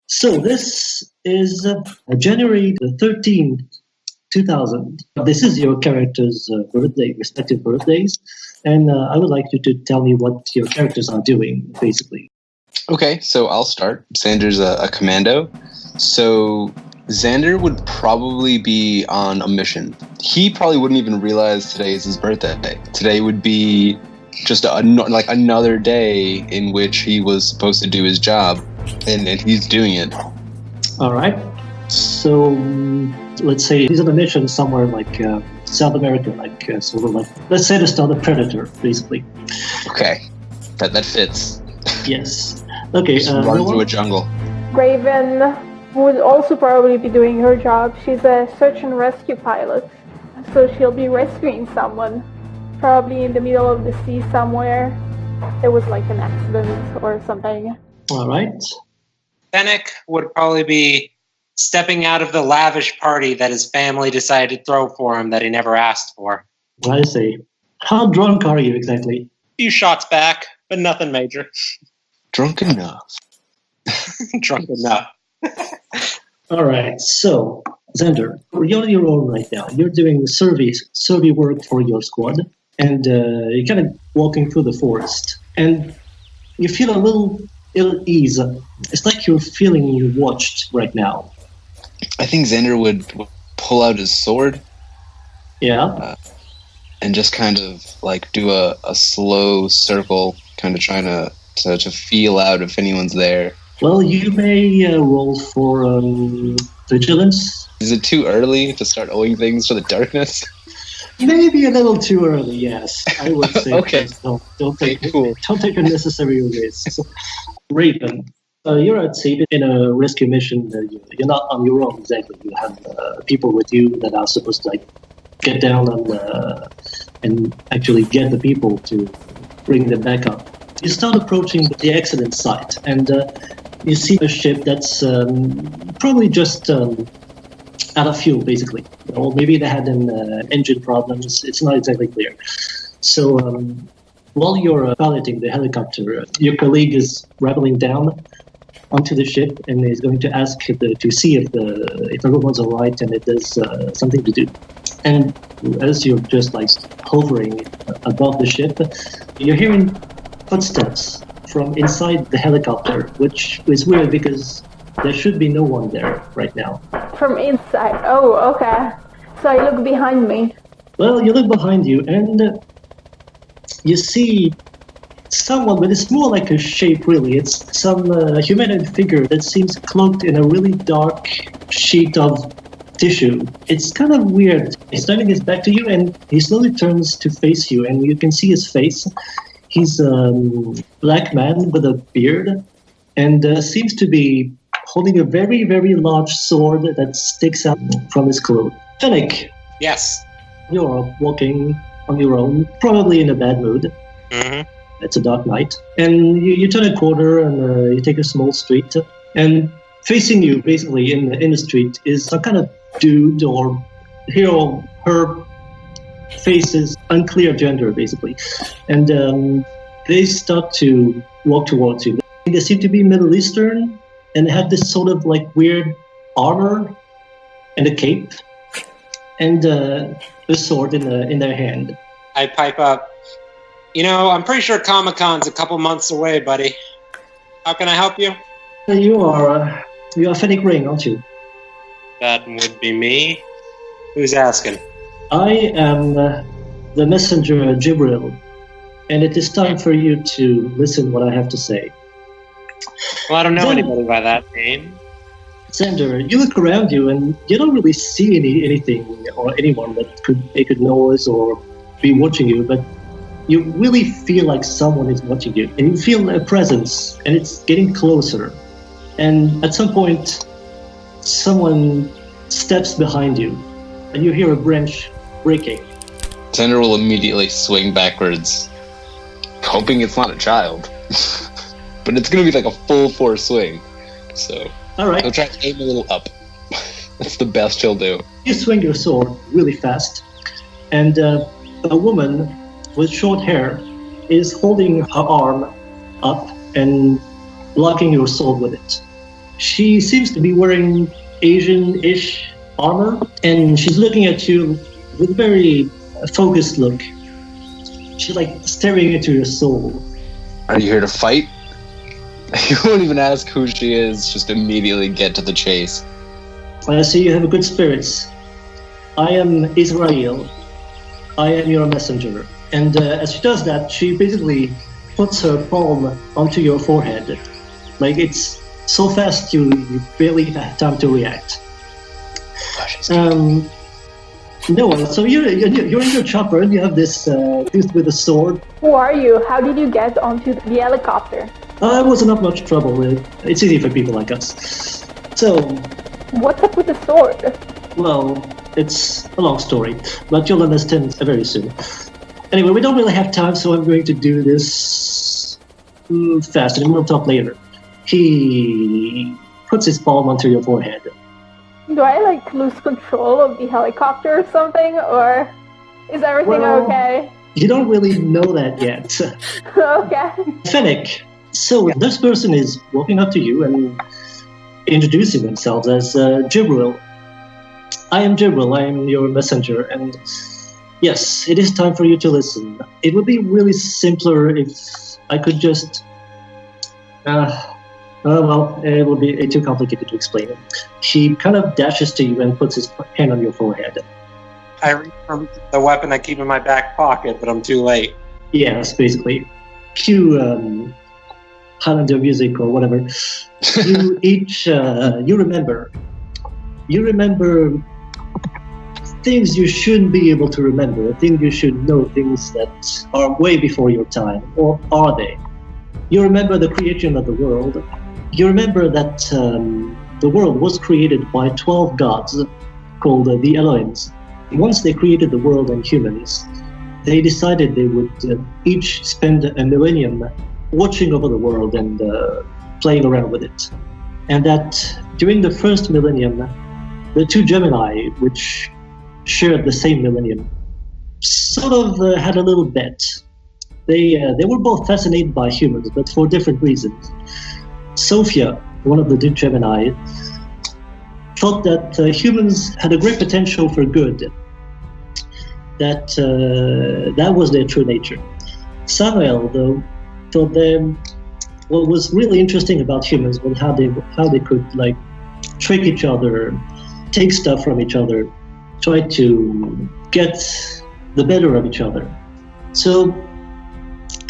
So this is January the 13th, 2000. This is your character's respective birthdays. And I would like you to tell me what your characters are doing, basically. Okay, so I'll start. Xander's a commando. So Xander would probably be on a mission. He probably wouldn't even realize today is his birthday. Today would be just another day in which he was supposed to do his job, and he's doing it. All right. So let's say he's on a mission somewhere like South America, let's say to start a predator, basically. Okay, that fits. Yes. Okay. Run through a jungle. Raven would also probably be doing her job. She's a search and rescue pilot, so she'll be rescuing someone, probably in the middle of the sea somewhere. There was like an accident or something. All right. Fennec would probably be stepping out of the lavish party that his family decided to throw for him that he never asked for. I see. How drunk are you exactly? A few shots back, but nothing major. Drunk enough. Drunk enough. All right. So, Xander, you're on your own right now. You're doing survey work for your squad, and you're kind of walking through the forest, and you feel a little ill-ease. It's like you're feeling watched right now. I think Xander would pull out his sword. Yeah. And just kind of like do a slow circle, kind of trying to feel out if anyone's there. Well, you may roll for vigilance. Is it too early to start owing things to the darkness? Maybe a little too early, yes. I would say. Okay. Don't take unnecessary risks. Raven, you're at sea in a rescue mission. You're not on your own exactly. You have people with you that are supposed to get down and actually get the people to bring them back up. You start approaching the accident site, and you see a ship that's probably just out of fuel, basically. Or maybe they had an engine problems. It's not exactly clear. So while you're piloting the helicopter, your colleague is rappelling down onto the ship and is going to ask to see if everyone's all right and if there's something to do. And as you're just hovering above the ship, you're hearing footsteps from inside the helicopter, which is weird because there should be no one there right now. From inside? Oh, okay. So I look behind me. Well, you look behind you and you see someone, but it's more like a shape, really. It's some humanoid figure that seems cloaked in a really dark sheet of tissue. It's kind of weird. He's turning his back to you and he slowly turns to face you, and you can see his face. He's a black man with a beard and seems to be holding a very, very large sword that sticks out from his clothes. Fennec. Yes. You're walking on your own, probably in a bad mood. Mm-hmm. It's a dark night. And you turn a corner and you take a small street. And facing you, basically, in the street is some kind of dude or he or her faces unclear gender, basically. And they start to walk towards you. They seem to be Middle Eastern and have this sort of weird armor and a cape and a sword in their hand. I pipe up. I'm pretty sure Comic-Con's a couple months away, buddy. How can I help you? You are Fennec Ring, aren't you? That would be me. Who's asking? I am the messenger Jibril, and it is time for you to listen what I have to say. Well, I don't know anybody by that name. Xander, you look around you and you don't really see anything or anyone that could make a noise or be watching you, but you really feel like someone is watching you, and you feel a presence, and it's getting closer. And at some point, someone steps behind you, and you hear a branch breaking. Xander will immediately swing backwards, hoping it's not a child. But it's going to be like a full force swing. So all right. He'll try to aim a little up. That's the best he'll do. You swing your sword really fast, and a woman with short hair is holding her arm up and blocking your sword with it. She seems to be wearing Asian-ish armor, and she's looking at you with a very focused look. She's like staring into your soul. Are you here to fight? You won't even ask who she is, just immediately get to the chase. I see you have good spirits. I am Israel. I am your messenger. And as she does that, she basically puts her palm onto your forehead. Like, it's so fast you barely have time to react. No, so you're in your chopper and you have this dude with a sword. Who are you? How did you get onto the helicopter? I wasn't up much trouble. It's easy for people like us. So, what's up with the sword? Well, it's a long story, but you'll understand very soon. Anyway, we don't really have time, so I'm going to do this fast, and we'll talk later. He puts his palm onto your forehead. Do I lose control of the helicopter or something, or is everything okay? You don't really know that yet. Okay. Fennec. So this person is walking up to you and introducing themselves as Jibril. I am Jibril, I am your messenger, and yes, it is time for you to listen. It would be really simpler if I could just... well, it would be too complicated to explain it. He kind of dashes to you and puts his hand on your forehead. I reach for the weapon I keep in my back pocket, but I'm too late. Yes, basically. Cue Highlander music or whatever. You each, you remember things you shouldn't be able to remember, things you should know, things that are way before your time, or are they? You remember the creation of the world. You remember that the world was created by 12 gods called the Elohims. Once they created the world and humans, they decided they would each spend a millennium watching over the world and playing around with it. And that during the first millennium, the two Gemini, which shared the same millennium, sort of had a little bet. They were both fascinated by humans, but for different reasons. Sophia, one of the two Gemini, thought that humans had a great potential for good, that was their true nature. Samuel, though, thought what was really interesting about humans was how they could trick each other, take stuff from each other, try to get the better of each other. So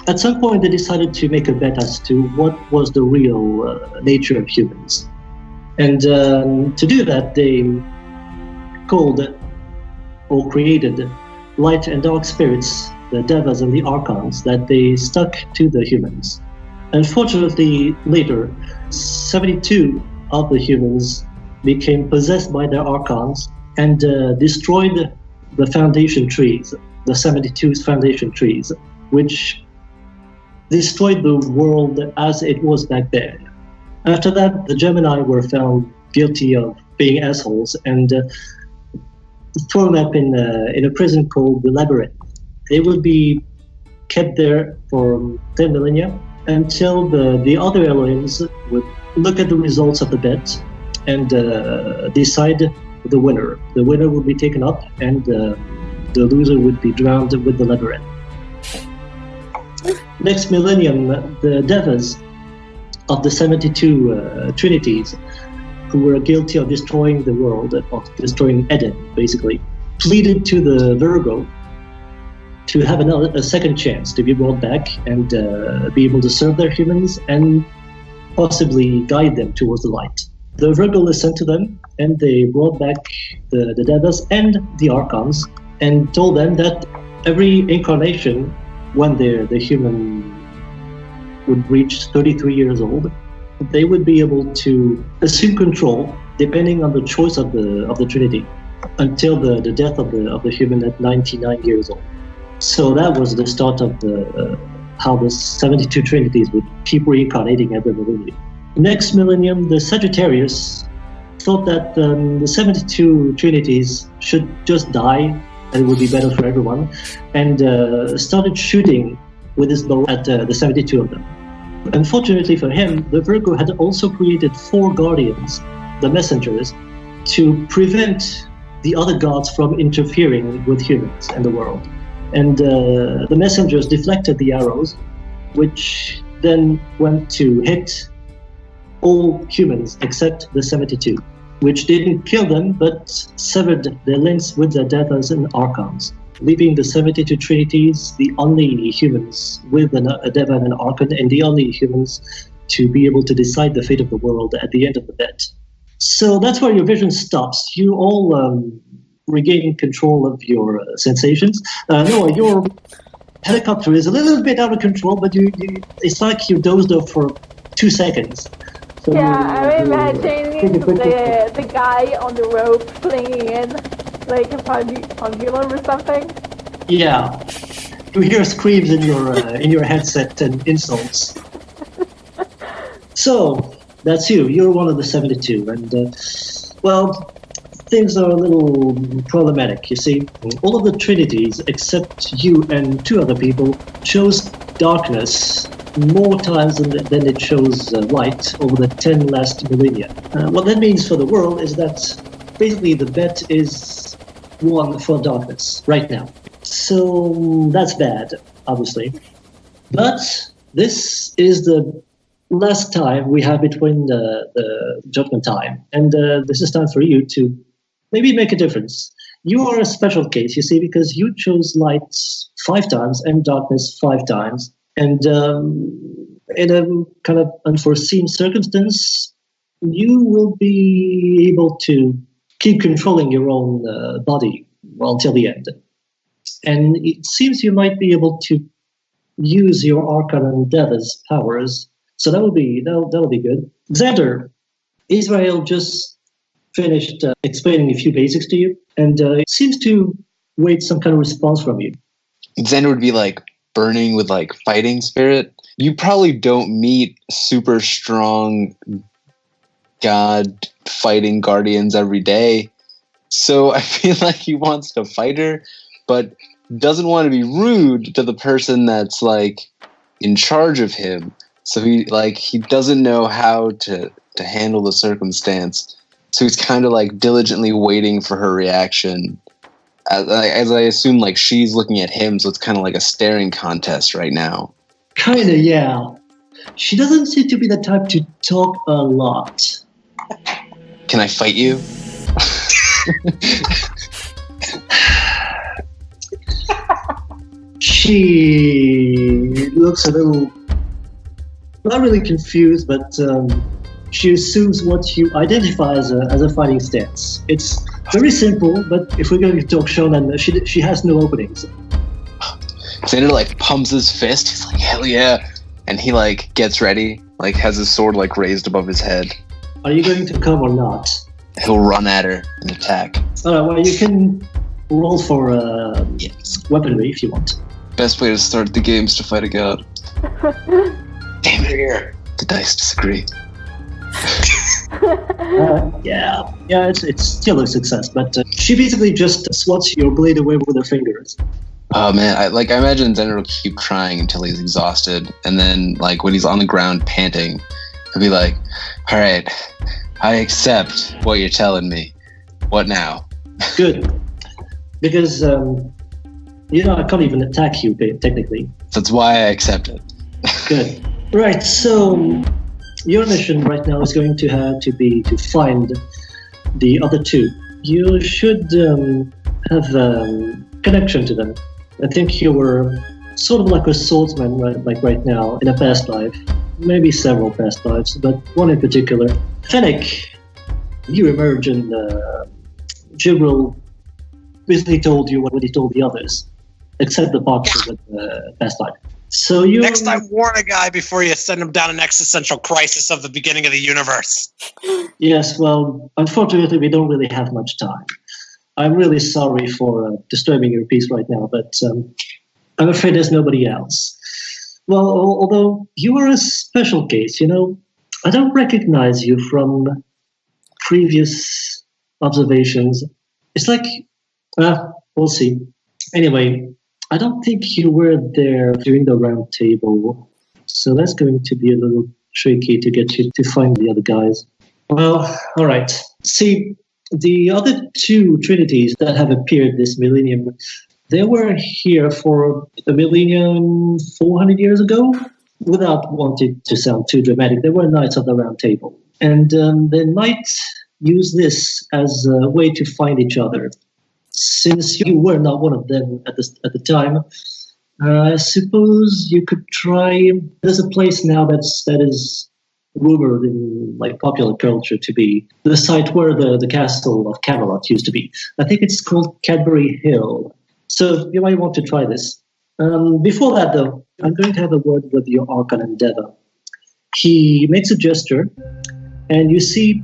at some point they decided to make a bet as to what was the real nature of humans. And to do that, they called or created light and dark spirits, the devas and the archons, that they stuck to the humans. Unfortunately, later, 72 of the humans became possessed by their archons and destroyed the foundation trees, the 72 foundation trees, which destroyed the world as it was back then. After that, the Gemini were found guilty of being assholes and thrown up in a prison called the Labyrinth. They would be kept there for 10 millennia until the other Elohims would look at the results of the bet and decide the winner. The winner would be taken up and the loser would be drowned with the Labyrinth. Next millennium, the devas of the 72 trinities, who were guilty of destroying the world, of destroying Eden, basically, pleaded to the Virgo to have a second chance to be brought back and be able to serve their humans and possibly guide them towards the light. The Virgo listened to them, and they brought back the devas and the archons and told them that every incarnation, when the human would reach 33 years old, they would be able to assume control depending on the choice of the Trinity until the death of the human at 99 years old. So that was the start of how the 72 Trinities would keep reincarnating every millennium. Next millennium, the Sagittarius thought that the 72 Trinities should just die and it would be better for everyone, and started shooting with his bow at the 72 of them. Unfortunately for him, the Virgo had also created 4 guardians, the messengers, to prevent the other gods from interfering with humans and the world. And the messengers deflected the arrows, which then went to hit all humans except the 72, which didn't kill them, but severed their links with the Devas and Archons, leaving the 72 Trinities the only humans with a Deva and an Archon, and the only humans to be able to decide the fate of the world at the end of the bet. So that's where your vision stops. You all regain control of your sensations. Noah, your helicopter is a little bit out of control, but it's like you dozed off for 2 seconds. So I'm imagining the guy on the rope flinging in like a pendulum or something. Yeah, you hear screams in your headset and insults. So that's you. You're one of the 72, and well, things are a little problematic. You see, all of the Trinities except you and 2 other people chose darkness more times than it chose light over the 10 last millennia. What that means for the world is that basically the bet is won for darkness right now. So that's bad, obviously. But this is the last time we have between the judgment time, and this is time for you to maybe make a difference. You are a special case, you see, because you chose light 5 times and darkness 5 times. And in a kind of unforeseen circumstance, you will be able to keep controlling your own body until the end. And it seems you might be able to use your Archon and Deva's powers. So that'll be good. Xander, Israel just finished explaining a few basics to you, and it seems to wait some kind of response from you. Xander would be like burning with like fighting spirit. You probably don't meet super strong god fighting guardians every day. So I feel like he wants to fight her, but doesn't want to be rude to the person that's like in charge of him. So he doesn't know how to handle the circumstance. So he's kind of like diligently waiting for her reaction. As I assume, like she's looking at him, so it's kind of like a staring contest right now. Kinda, yeah. She doesn't seem to be the type to talk a lot. Can I fight you? She looks a little, not really confused, but she assumes what you identify as a fighting stance. It's very simple, but if we're going to talk shonen, she has no openings. Xander like pumps his fist. He's like, hell yeah. And he like gets ready, like has his sword like raised above his head. Are you going to come or not? He'll run at her and attack. Well, you can roll for weaponry if you want. Best way to start the game is to fight a god. Damn it here. The dice disagree. Yeah, it's still a success, but she basically just swats your blade away with her fingers. Oh man, I imagine Xander will keep trying until he's exhausted, and then like when he's on the ground panting, he'll be like, all right, I accept what you're telling me. What now? Good. Because, I can't even attack you, technically. That's why I accept it. Good. Right, so your mission right now is going to be to find the other 2. You should have connection to them. I think you were sort of like a swordsman right now in a past life. Maybe several past lives, but one in particular. Fennec, you emerge and Jibril basically told you what he told the others, except the part of the past life. So you next time warn a guy before you send him down an existential crisis of the beginning of the universe. Yes, well, unfortunately, we don't really have much time. I'm really sorry for disturbing your peace right now, but I'm afraid there's nobody else. Well, although you are a special case, I don't recognize you from previous observations. It's like, we'll see. Anyway, I don't think you were there during the round table. So that's going to be a little tricky to get you to find the other guys. Well, all right. See, the other two trinities that have appeared this millennium, they were here for 1,400,000 years ago. Without wanting to sound too dramatic, they were Knights of the Round Table. And they might use this as a way to find each other. Since you were not one of them at the time, I suppose you could try. There's a place now that is rumored in like popular culture to be the site where the castle of Camelot used to be. I think it's called Cadbury Hill. So you might want to try this. Before that, though, I'm going to have a word with your Archon Endeavor. He makes a gesture, and you see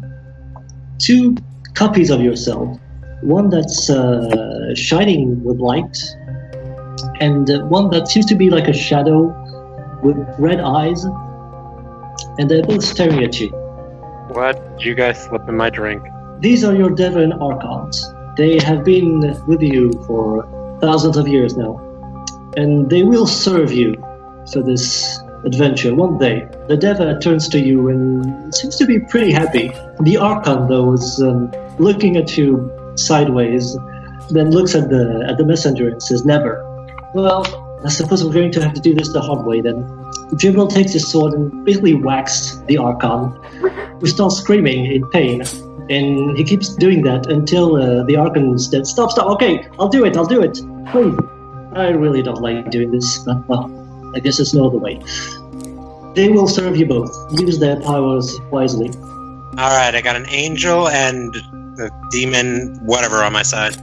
two copies of yourself. One that's shining with light, and one that seems to be like a shadow with red eyes, and they're both staring at you. What? Did you guys slip in my drink? These are your Devon Archons. They have been with you for thousands of years now, and they will serve you for this adventure one day. The Deva turns to you and seems to be pretty happy. The Archon, though, is looking at you sideways, then looks at the messenger and says, "Never." Well, I suppose we're going to have to do this the hard way then. Jibril takes his sword and basically whacks the Archon, who starts screaming in pain. And he keeps doing that until the Archon says, Stop, okay, I'll do it, please. I really don't like doing this, but well, I guess there's no other way. They will serve you both. Use their powers wisely. Alright, I got an angel and a demon, whatever, on my side.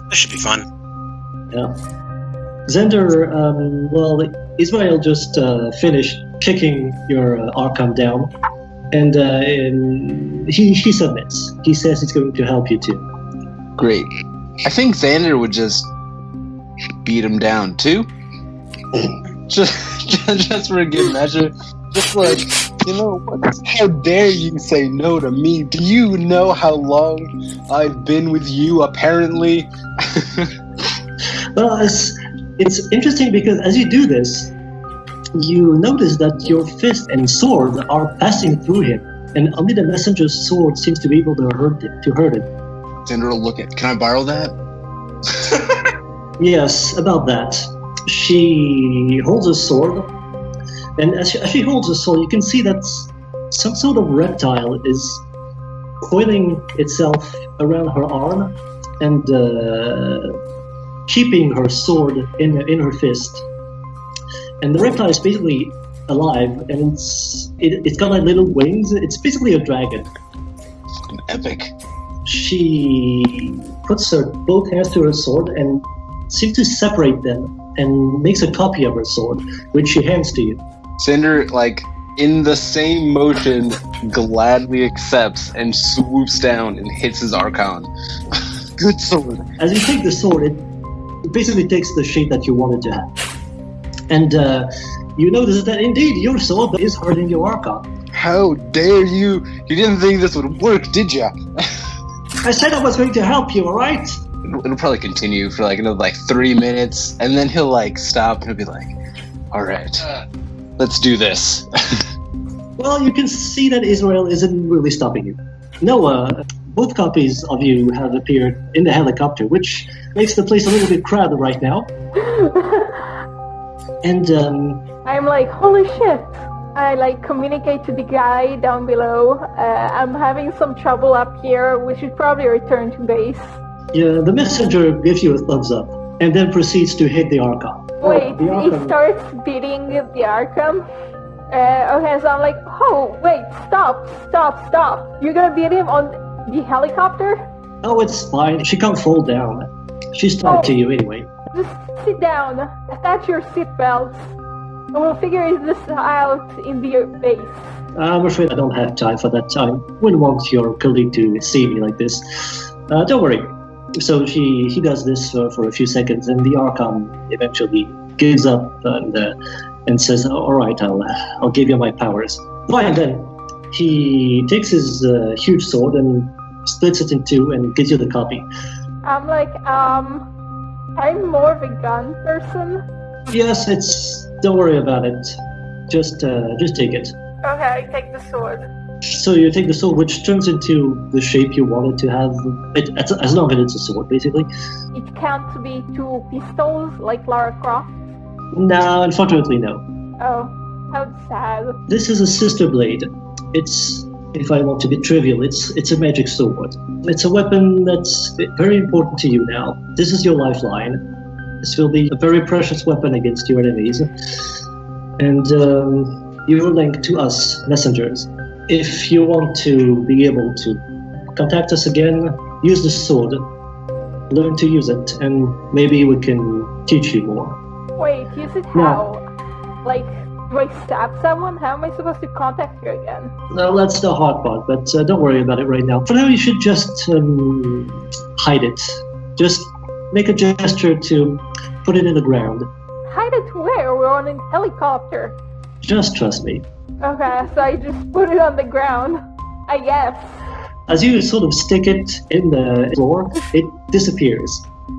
This should be fun. Yeah. Zender, well, Israel just finished kicking your Archon down, and he submits. He says he's going to help you too. Great. I think Xander would just beat him down too. just for a good measure. Just like, you know, how dare you say no to me? Do you know how long I've been with you, apparently? Well, it's interesting because as you do this, you notice that your fist and sword are passing through him, and only the messenger's sword seems to be able to hurt him. Xander will look at. Can I borrow that? Yes, about that. She holds a sword, and as she holds a sword, you can see that some sort of reptile is coiling itself around her arm and keeping her sword in her fist. And the reptile is basically alive, and it's got like little wings. It's basically a dragon. Epic. She puts her both hands to her sword and seems to separate them and makes a copy of her sword, which she hands to you. Cinder, like, in the same motion, gladly accepts and swoops down and hits his Archon. Good sword. As you take the sword, it basically takes the shape that you wanted to have. And you notice that indeed your sword is hurting your Archon. How dare you? You didn't think this would work, did ya? I said I was going to help you, alright? It'll probably continue for like another 3 minutes, and then he'll stop and he'll be like, alright, let's do this. Well, you can see that Israel isn't really stopping you. Noah, both copies of you have appeared in the helicopter, which makes the place a little bit crowded right now. And I'm like, holy shit. I communicate to the guy down below. I'm having some trouble up here. We should probably return to base. Yeah, the messenger gives you a thumbs up and then proceeds to hit the Archon. Wait, he starts beating the Archon? Okay, so I'm like, oh, wait, stop. You're gonna beat him on the helicopter? Oh, it's fine. She can't fall down. She's tied to you anyway. Just sit down. Attach your seatbelts. And we'll figure this out in the base. I'm afraid I don't have time for that time. Wouldn't want your colleague to see me like this. Don't worry. So he does this for a few seconds, and the Archon eventually gives up and says, "All right, I'll give you my powers." Fine, then. He takes his huge sword and splits it in two and gives you the copy. I'm like, I'm more of a gun person. Yes, don't worry about it. Just take it. Okay, I take the sword. So you take the sword, which turns into the shape you wanted to have. As long as it's a sword, basically. It can't be 2 pistols like Lara Croft. No, unfortunately, no. Oh, how sad. This is a sister blade. It's, if I want to be trivial, it's a magic sword. It's a weapon that's very important to you now. This is your lifeline. This will be a very precious weapon against your enemies. And you will link to us, messengers. If you want to be able to contact us again, use the sword. Learn to use it, and maybe we can teach you more. Wait, use it how? Like, do I stab someone? How am I supposed to contact you again? No, that's the hard part, but don't worry about it right now. For now, you should just hide it. Just make a gesture to put it in the ground. Hide it where? We're on a helicopter. Just trust me. Okay, so I just put it on the ground, I guess. As you sort of stick it in the floor, it disappears.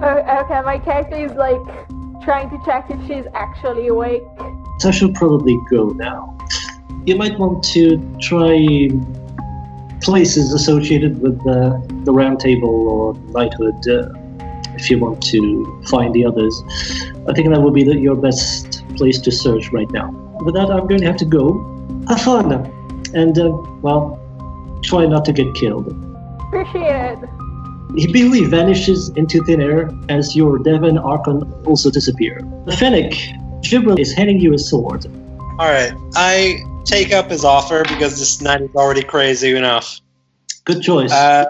Okay, my character is like trying to check if she's actually awake. So I should probably go now. You might want to try places associated with the round table or knighthood if you want to find the others. I think that would be your best place to search right now. With that, I'm going to have to go. Have fun, and well, try not to get killed. Appreciate it. He barely vanishes into thin air as your Devon Archon also disappear. Fennec, Gibril is handing you a sword. Alright, I take up his offer because this knight is already crazy enough. Good choice. I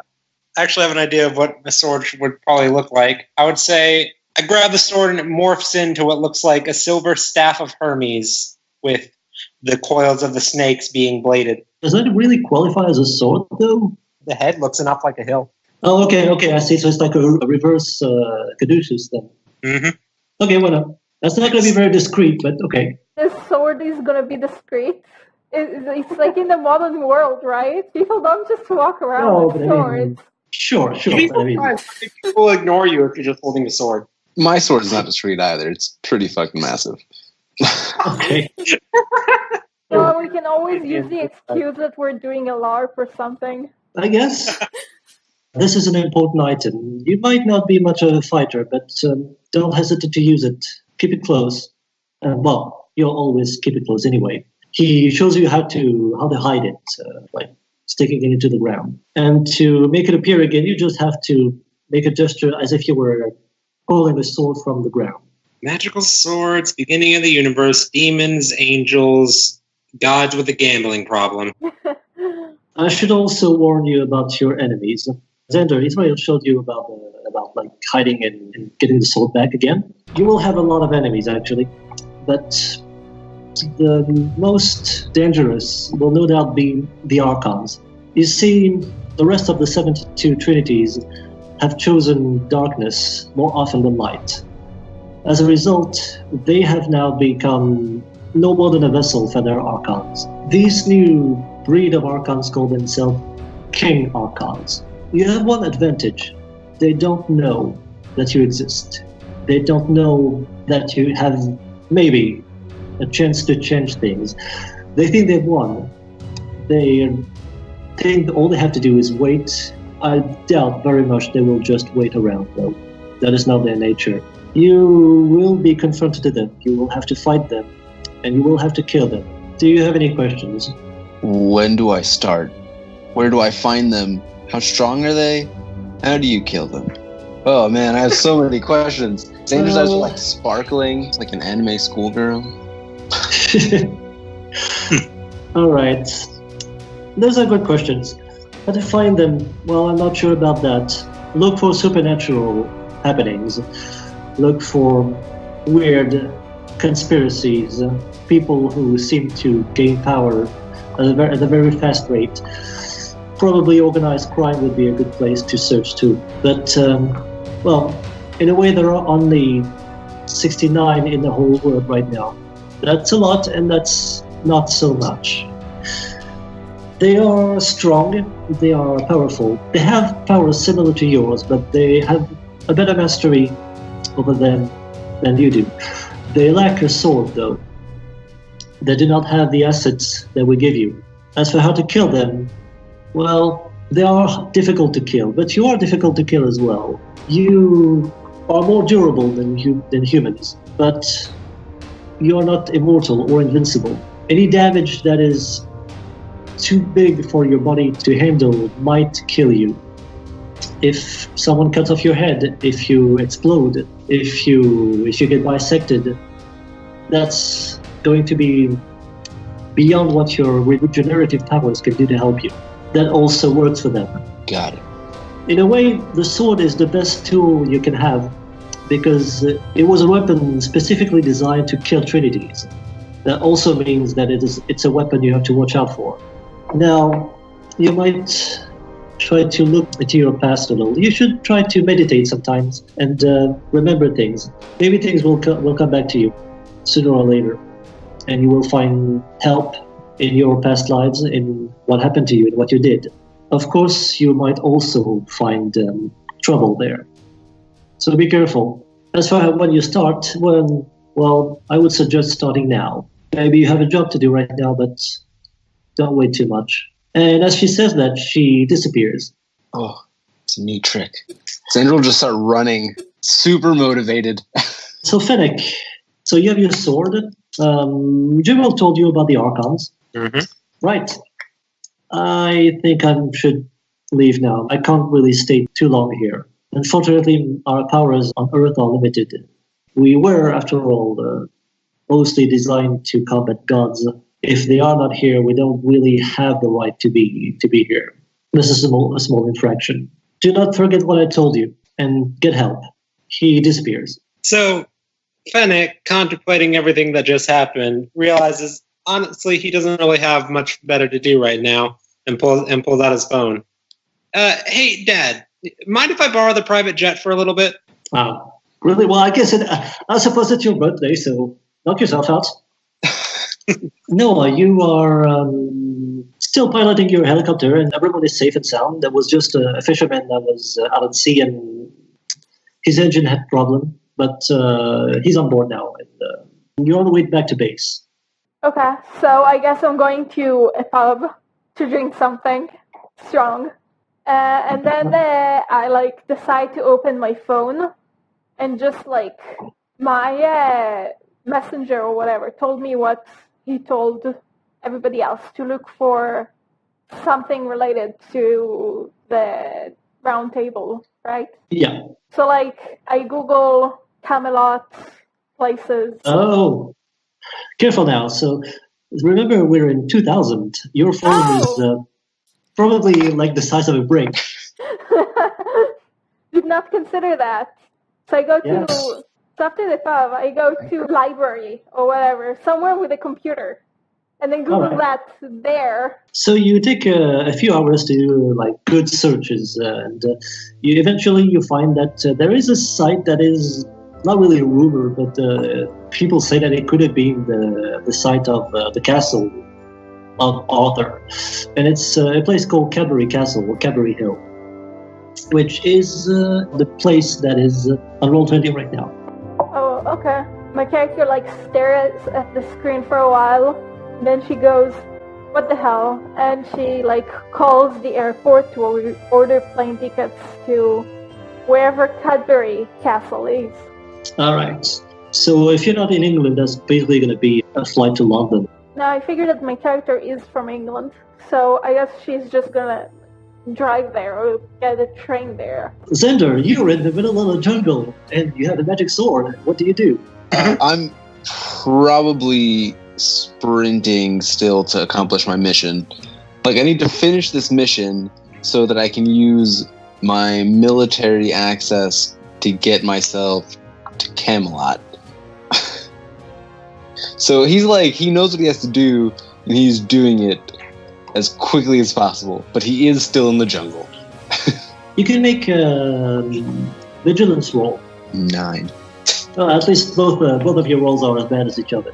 actually have an idea of what a sword would probably look like. I would say I grab the sword and it morphs into what looks like a silver staff of Hermes with the coils of the snakes being bladed. Does that really qualify as a sword, though? The head looks enough like a hill. Oh, okay, I see. So it's like a reverse caduceus then. Mm-hmm. Okay, well, that's not going to be very discreet, but okay. The sword is gonna be discreet. It's like in the modern world, right? People don't just walk around with swords. Sure. People ignore you if you're just holding a sword. My sword is not discreet either. It's pretty fucking massive. Okay. Well, we can always use the excuse that we're doing a LARP or something. I guess. This is an important item. You might not be much of a fighter, but don't hesitate to use it. Keep it close. Well, you'll always keep it close anyway. He shows you how to hide it, like sticking it into the ground. And to make it appear again, you just have to make a gesture as if you were pulling a sword from the ground. Magical swords, beginning of the universe, demons, angels, gods with a gambling problem. I should also warn you about your enemies. Xander, Israel showed you about like hiding and getting the sword back again. You will have a lot of enemies actually, but the most dangerous will no doubt be the Archons. You see, the rest of the 72 Trinities have chosen darkness more often than light. As a result, they have now become no more than a vessel for their Archons. These new breed of Archons call themselves King Archons. You have one advantage. They don't know that you exist. They don't know that you have maybe a chance to change things. They think they've won. They think all they have to do is wait. I doubt very much they will just wait around, though. That is not their nature. You will be confronted to them. You will have to fight them, and you will have to kill them. Do you have any questions? When do I start? Where do I find them? How strong are they? How do you kill them? Oh man, I have so many questions. Xander's eyes are like sparkling, like an anime schoolgirl. All right. Those are good questions. How to find them? Well, I'm not sure about that. Look for supernatural happenings. Look for weird conspiracies. People who seem to gain power at a very fast rate. Probably organized crime would be a good place to search too. But, well, in a way there are only 69 in the whole world right now. That's a lot, and that's not so much. They are strong, they are powerful. They have powers similar to yours, but they have a better mastery over them than you do. They lack a sword, though. They do not have the assets that we give you. As for how to kill them, well, they are difficult to kill, but you are difficult to kill as well. You are more durable than humans, but you are not immortal or invincible. Any damage that is too big for your body to handle might kill you. If someone cuts off your head, if you explode, if you get bisected, that's going to be beyond what your regenerative powers can do to help you. That also works for them. Got it. In a way, the sword is the best tool you can have because it was a weapon specifically designed to kill trinities. That also means that it's a weapon you have to watch out for. Now, you might try to look into your past a little. You should try to meditate sometimes and remember things. Maybe things will come back to you sooner or later, and you will find help in your past lives, in what happened to you and what you did. Of course, you might also find trouble there. So be careful. As for when you start, well, I would suggest starting now. Maybe you have a job to do right now, but don't wait too much. And as she says that, she disappears. Oh, it's a neat trick. Xander will just start running, super motivated. So Fennec, so you have your sword. Jimbo told you about the Archons. Mm-hmm. Right. I think I should leave now. I can't really stay too long here. Unfortunately, our powers on Earth are limited. We were, after all, mostly designed to combat gods. If they are not here, we don't really have the right to be here. This is a small infraction. Do not forget what I told you, and get help. He disappears. So, Fennec, contemplating everything that just happened, realizes, honestly, he doesn't really have much better to do right now, and pulls out his phone. Hey, Dad, mind if I borrow the private jet for a little bit? Wow. Really? Well, I guess I suppose it's your birthday, so knock yourself out. No, you are still piloting your helicopter, and everyone is safe and sound. There was just a fisherman that was out at sea, and his engine had a problem, but he's on board now, and you're on the way back to base. Okay, so I guess I'm going to a pub to drink something strong. And then I decide to open my phone, and just my messenger or whatever told me what he told everybody else, to look for something related to the round table, right? Yeah. So I Google Camelot places. Oh, careful now. So remember, we're in 2000. Your phone is probably like the size of a brick. Did not consider that. So I go to, so after the pub, I go to library or whatever, somewhere with a computer, and then Google that there. So you take a few hours to do good searches, and you find that there is a site that is not really a rumor, but people say that it could have been the site of the castle of Arthur, and it's a place called Cadbury Castle or Cadbury Hill, which is the place that is on Roll20 right now. Oh, okay. My character stares at the screen for a while, then she goes, "What the hell?" And she calls the airport to order plane tickets to wherever Cadbury Castle is. All right. So if you're not in England, that's basically going to be a flight to London. Now, I figured that my character is from England, so I guess she's just gonna drive there or get a train there. Xander, you're in the middle of the jungle, and you have a magic sword. What do you do? I'm probably sprinting still to accomplish my mission. I need to finish this mission so that I can use my military access to get myself to Camelot. So he knows what he has to do, and he's doing it as quickly as possible, but he is still in the jungle. You can make a vigilance roll. 9. Well, at least both of your rolls are as bad as each other.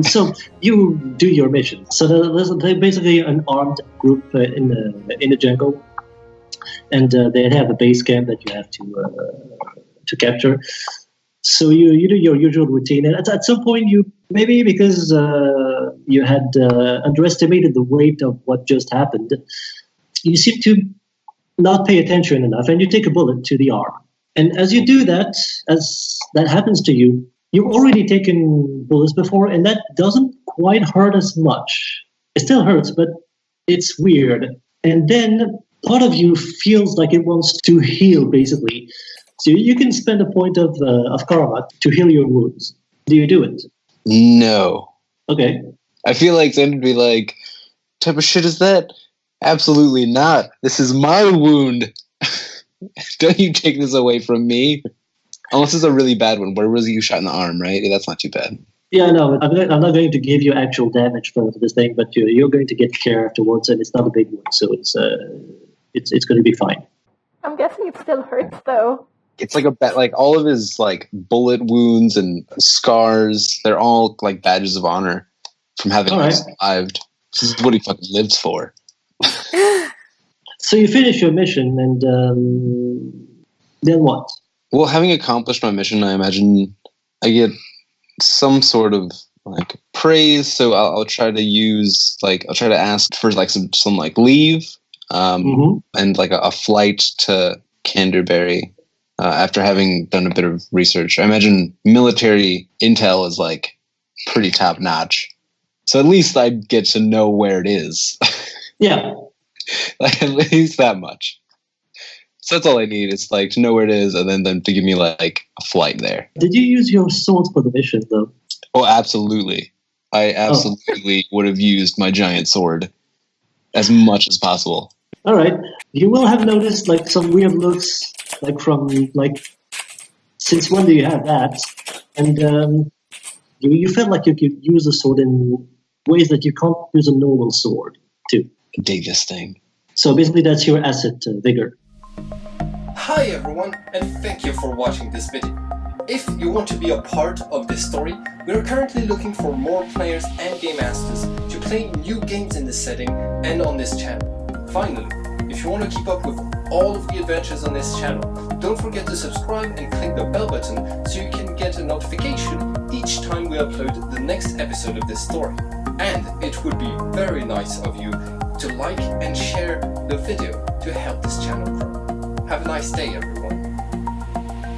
So you do your mission. So there's basically an armed group in the jungle, and they have a base camp that you have to capture. So you do your usual routine, and at some point you maybe because you had underestimated the weight of what just happened, you seem to not pay attention enough, and you take a bullet to the arm. And as you do that, as that happens to you, you've already taken bullets before, and that doesn't quite hurt as much. It still hurts, but it's weird. And then part of you feels like it wants to heal, basically. So you can spend a point of karma to heal your wounds. Do you do it? No. Okay. I feel like Xander would be like, type of shit is that? Absolutely not. This is my wound. Don't you take this away from me. Unless it's a really bad one. Where was you shot in the arm, right? Yeah, that's not too bad. Yeah, no, I'm not going to give you actual damage for this thing, but you're going to get care afterwards, and it's not a big one, so it's going to be fine. I'm guessing it still hurts though. It's like like all of his like bullet wounds and scars. They're all like badges of honor from having survived. This is what he fucking lived for. So you finish your mission, and then what? Well, having accomplished my mission, I imagine I get some sort of like praise. So I'll try to ask for like some like leave, and like a flight to Canterbury. After having done a bit of research, I imagine military intel is like pretty top notch. So at least I'd get to know where it is. Yeah. Like at least that much. So that's all I need. It's like to know where it is, and then them to give me like a flight there. Did you use your sword for the mission, though? Oh, absolutely. I absolutely would have used my giant sword as much as possible. All right. You will have noticed like some weird looks, like from like since when do you have that? And you felt like you could use a sword in ways that you can't use a normal sword too. Dig this thing. So basically, that's your asset, Vigor. Hi everyone, and thank you for watching this video. If you want to be a part of this story, we are currently looking for more players and game masters to play new games in this setting and on this channel. Finally, if you want to keep up with all of the adventures on this channel, don't forget to subscribe and click the bell button so you can get a notification each time we upload the next episode of this story. And it would be very nice of you to like and share the video to help this channel grow. Have a nice day, everyone.